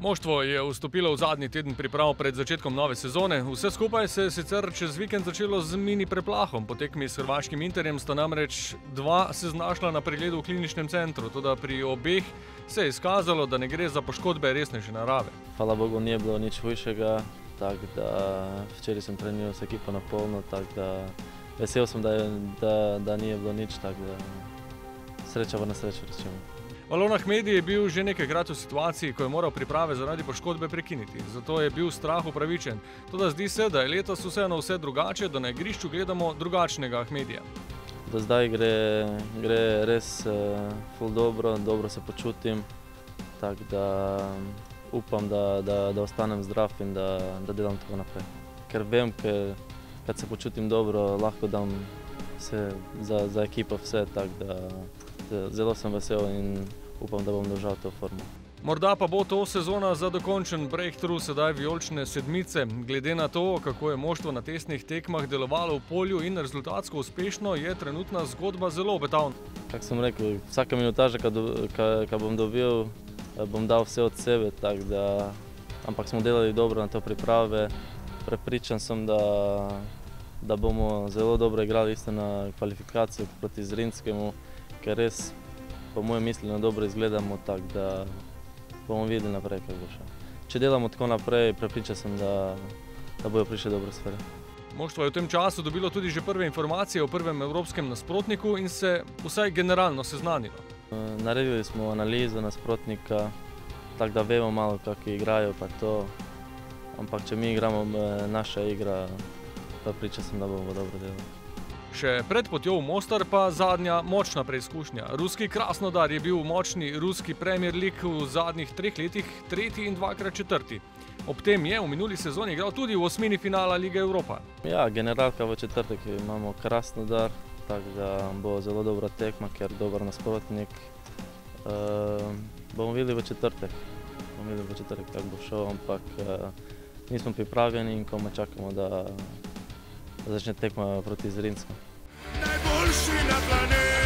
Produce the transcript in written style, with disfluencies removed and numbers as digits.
Moštvo je vstopilo v zadnji teden priprav pred začetkom nove sezone. Vse skupaj se je sicer čez vikend začelo z mini preplahom. Po tekmi s hrvaškim Interjem sta namreč dva se znašla na pregledu v kliničnem centru, toda pri obeh se je izkazalo, da ne gre za poškodbe resnejše narave. Hvala Bogu nije bilo nič hujšega, tako da včeraj sem treniral s ekipo na polno, tako da vesel sem, da nije bilo nič, tako da sreča v nesreču rečemo. Valon Ahmedi je bil že nekajkrat v situaciji, ko je moral priprave zaradi poškodbe prekiniti. Zato je bil strah upravičen. Toda zdi se, da je letos vseeno vse drugače, da na igrišču gledamo drugačnega Ahmedija. Do zdaj gre res ful dobro se počutim, tako da upam, da ostanem zdrav in da delam tako naprej. Ker vem, kad se počutim dobro, lahko dam vse za ekipo vse, tako da zelo sem vesel in upam, da bom držal to formo. Morda pa bo to sezona za dokončen breakthrough sedaj vijolične sedmice. Glede na to, kako je moštvo na testnih tekmah delovalo v polju in rezultatsko uspešno, je trenutna zgodba zelo obetavna. Kak sem rekel, vsaka minutaža, kad bom dobil, bom dal vse od sebe, tako da, ampak smo delali dobro na to priprave. Prepričan sem, da bomo zelo dobro igrali isto na kvalifikaciju proti Zrinskemu, ker res po mojem mišljenju dobro izgledamo, tako da bomo videli naprej, kako bo šlo. Če delamo tako naprej, prepričan sem, da bojo prišle dobre stvari. Moštvo je v tem času dobilo tudi že prve informacije o prvem evropskem nasprotniku in se vsaj generalno seznanilo. Naredili smo analizo nasprotnika, tako da vemo malo, kako igrajo pa to, ampak če mi igramo naša igra, prepričan sem, da bomo dobro delali. Še pred potjo v Mostar pa zadnja močna preizkušnja. Ruski Krasnodar je bil v močni ruski Premier League v zadnjih 3 letih tretji in dvakrat četrti. Ob tem je v minuli sezoni igral tudi v osmini finala Lige Evropa. Ja, generalka v četrtek imamo Krasnodar, tako da bo zelo dobra tekma, ker dober nasprotnik. Bomo videli v četrtek. Kako bo šel, ampak mi smo pripravljeni in komaj čakamo, da začne tekma proti Zrinskemu. Najboljši na planetu.